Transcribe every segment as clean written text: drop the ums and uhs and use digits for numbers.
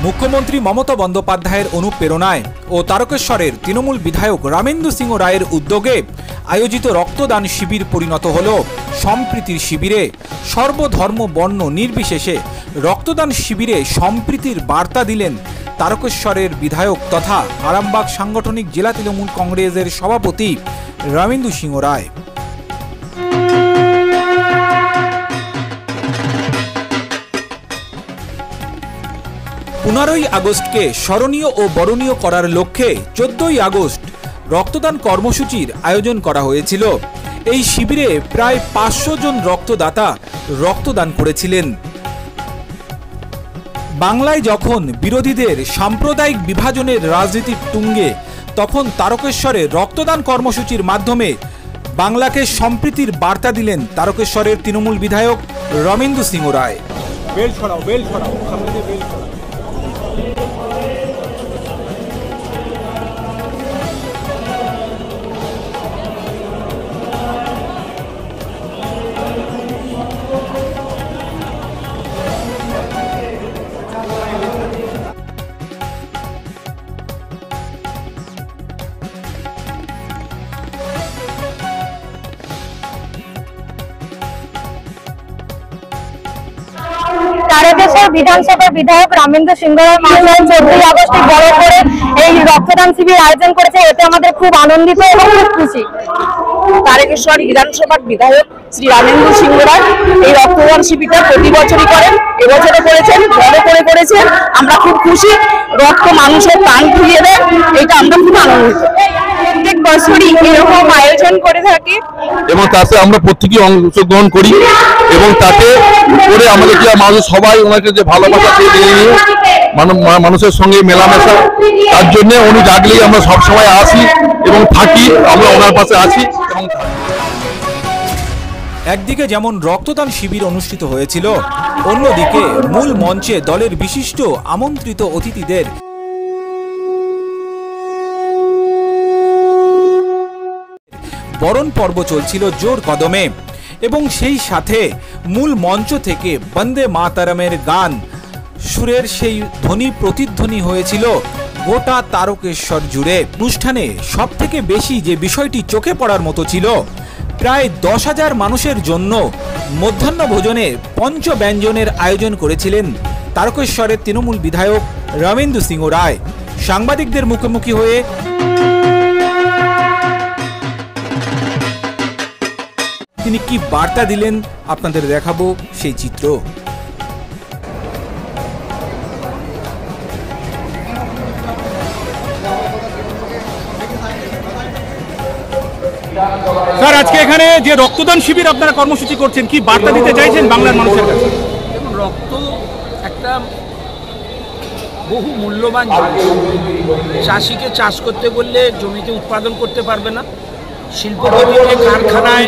মুখ্যমন্ত্রী মমতা বন্দ্যোপাধ্যায়ের অনুপ্রেরণায় ও তারকেশ্বরের তৃণমূল বিধায়ক রামেন্দু সিংহ রায়ের উদ্যোগে আয়োজিত রক্তদান শিবির পরিণত হল সম্প্রীতির শিবিরে। সর্বধর্ম বর্ণ নির্বিশেষে রক্তদান শিবিরে সম্প্রীতির বার্তা দিলেন তারকেশ্বরের বিধায়ক তথা আরামবাগ সাংগঠনিক জেলা তৃণমূল কংগ্রেসের সভাপতি রামেন্দু সিংহ রায়। 15ই আগস্টকে স্মরণীয় ও বরণীয় করার লক্ষ্যে 14ই আগস্ট রক্তদান কর্মসূচির আয়োজন করা হয়েছিল। এই শিবিরে প্রায় 500 জন রক্তদাতা রক্তদান করেছিলেন। বাংলায় যখন বিরোধীদের সাম্প্রদায়িক বিভাজনের রাজনীতির তুঙ্গে, তখন তারকেশ্বরে রক্তদান কর্মসূচির মাধ্যমে বাংলাকে সম্প্রীতির বার্তা দিলেন তারকেশ্বরের তৃণমূল বিধায়ক রামেন্দু সিংহ রায়। বেল ছড়াও, বেল ছড়াও, সামনে দিয়ে বেল ছড়াও। তারকেশ্বর বিধানসভার বিধায়ক রামেন্দু সিংহ রায় মহাশয় 14ই আগস্টে বড় করে এই রক্তদান শিবির আয়োজন করেছে। এতে আমাদের খুব আনন্দিত এবং খুব খুশি। তারকেশ্বর বিধানসভার বিধায়ক শ্রী রামেন্দু সিংহ রায় এই রক্তদান শিবিরটা প্রতি বছরই করেন, এবছরও করেছেন, বড় করে করেছেন। আমরা খুব খুশি। রক্ত মানুষের প্রাণ ফিরিয়ে দেয়, এটা আমরা খুব আনন্দিত। প্রত্যেক বছরই এরকম আয়োজন করে থাকি এবং তাতে আমরা প্রত্যেকেই অংশগ্রহণ করি এবং তাতে করে আমাদের যে মানুষ সবাই ওনাকে যে ভালোবাসা দিয়ে নিয়ে মানুষের সঙ্গে মেলামেশা, তার জন্য উনি ডাকলেই আমরা সবসময় আসি এবং থাকি, আমরা ওনার পাশে আছি। এবং একদিকে যেমন রক্তদান শিবির অনুষ্ঠিত হয়েছিল, অন্যদিকে মূল মঞ্চে দলের বিশিষ্ট আমন্ত্রিত অতিথিদের বরণ পর্ব চলছিল জোর কদমে এবং সেই সাথে মূল মঞ্চ থেকে বন্দে মাতরমের গান সুরের সেই ধ্বনি প্রতিধ্বনি হয়েছিল গোটা তারকেশ্বর জুড়ে। অনুষ্ঠানে সব থেকে বেশি যে বিষয়টি চোখে পড়ার মতো ছিল, প্রায় 10,000 মানুষের জন্য মধ্যাহ্ন ভোজনের পঞ্চব্যঞ্জনের আয়োজন করেছিলেন তারকেশ্বরের তৃণমূল বিধায়ক রামেন্দু সিংহ রায়। সাংবাদিকদের মুখোমুখি হয়ে তিনি কি বার্তা দিলেন আপনাদের দেখাবো সেই চিত্র। স্যার, আজকে এখানে যে রক্তদান শিবির আপনারা কর্মসূচি করছেন, কি বার্তা দিতে চাইছেন বাংলার মানুষের কাছে? রক্ত একটা বহু মূল্যবান জিনিস। চাষিকে চাষ করতে বললে জমিতে উৎপাদন করতে পারবে না, শিল্পপতিকে কারখানায়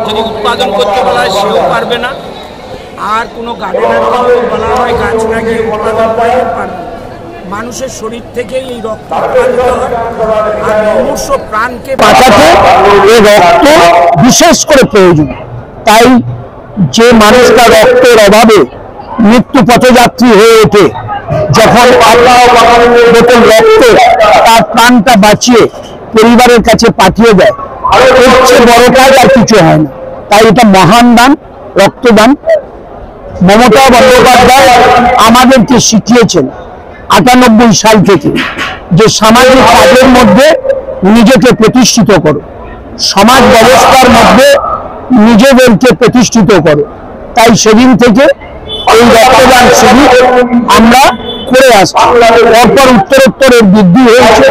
যদি উৎপাদন করতে বলা হয় সেও পারবে না, আর কোনো গার্ডেনারকে যদি বলা হয় গাছ লাগিয়ে উৎপাদন করতে পারবে। মানুষের শরীর থেকে এই রক্ত উৎপাদিত হয় আর মনুষ্য প্রাণকে বাঁচাতে এই রক্ত বিশেষ করে প্রয়োজন। তাই যে মানুষটা রক্তের অভাবে মৃত্যু পথযাত্রী হয়ে ওঠে, যখন বোতল রক্ত তার প্রাণটা বাঁচিয়ে পরিবারের কাছে পাঠিয়ে দেয়, এর চেয়ে বড় কাজ আর কিছু হয় না। তাই এটা মহান দান, রক্তদান। মমতা বন্দ্যোপাধ্যায় আমাদেরকে শিখিয়েছেন 98 সাল থেকে যে সামাজিক কাজের মধ্যে নিজেকে প্রতিষ্ঠিত করো, সমাজ ব্যবস্থার মধ্যে নিজেদেরকে প্রতিষ্ঠিত করো। তাই সেদিন থেকে এই রক্তদান শিবির আমরা করে আসছি। পরপর উত্তরোত্তরের বৃদ্ধি হয়েছে।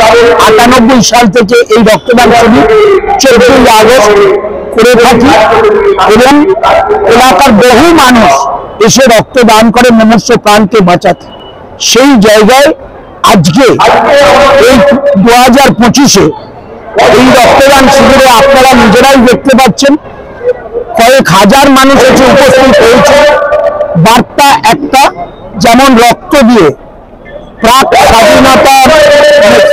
98 সাল থেকে এই রক্তদান শিবির 14ই আগস্ট করে থাকি এবং এলাকার বহু মানুষ এসে রক্তদান করে মনুষ্য প্রাণকে বাঁচাতে। সেই জায়গায় আজকে এই 2025-এ এই রক্তদান শিবিরে আপনারা নিজেরাই দেখতে পাচ্ছেন কয়েক হাজার মানুষ এসে উপস্থিত হয়েছে। বার্তা একটা, যেমন রক্ত দিয়ে প্রাক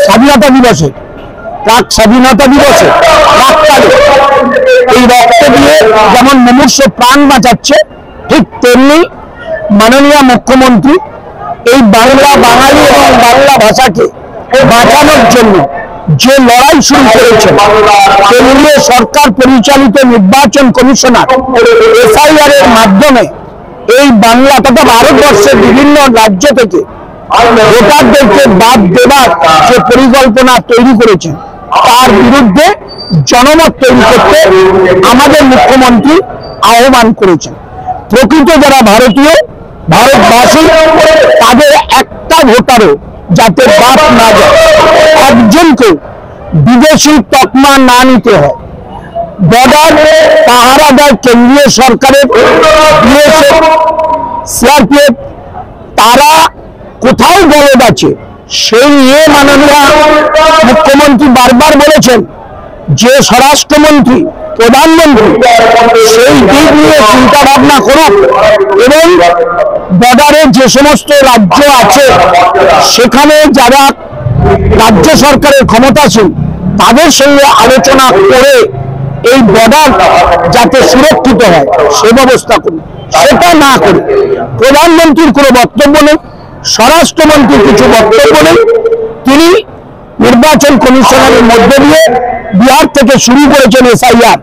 স্বাধীনতা দিবসে প্রাককালে এই রক্ত দিয়ে যেমন মনুষ্য প্রাণ বাঁচাচ্ছে, ঠিক তেমনি মাননীয় মুখ্যমন্ত্রী এই বাংলা বাঙালি এবং বাংলা ভাষাকে বাঁচানোর জন্য যে লড়াই শুরু করেছে কেন্দ্রীয় সরকার পরিচালিত নির্বাচন কমিশনার এসআইআর এর মাধ্যমে এই বাংলা তথা ভারতবর্ষের বিভিন্ন রাজ্য থেকে ভোটারদেরকে বাদ দেবার যে পরিকল্পনা তৈরি করেছেন তার বিরুদ্ধে জনমত তৈরি করতে আমাদের মুখ্যমন্ত্রী আহ্বান করেছেন। প্রকৃত যারা ভারতীয় ভারতবাসী তাদের একটা ভোটারও যাতে বাদ না যায়, একজনকে বিদেশি তকমা না নিতে হয়। বর্ডার পাহারা দেয় কেন্দ্রীয় সরকারের বিএসএফ, সিআরপিএফ, তারা কোথাও গলদ আছে সেই নিয়ে মাননীয় মুখ্যমন্ত্রী বারবার বলেছেন যে স্বরাষ্ট্রমন্ত্রী প্রধানমন্ত্রী সেই দিক নিয়ে চিন্তা ভাবনা করুক এবং বর্ডারে যে সমস্ত রাজ্য আছে সেখানে যারা রাজ্য সরকারের ক্ষমতাসীন তাদের সঙ্গে আলোচনা করে এই বর্ডার যাতে সুরক্ষিত হয় সে ব্যবস্থা করুন। সেটা না করে প্রধানমন্ত্রীর কোনো বক্তব্য নেই, স্বরাষ্ট্রমন্ত্রীর কিছু বক্তব্য নেই। তিনি নির্বাচন কমিশনারের মধ্য দিয়ে বিহার থেকে শুরু করেছেন এসআইআর।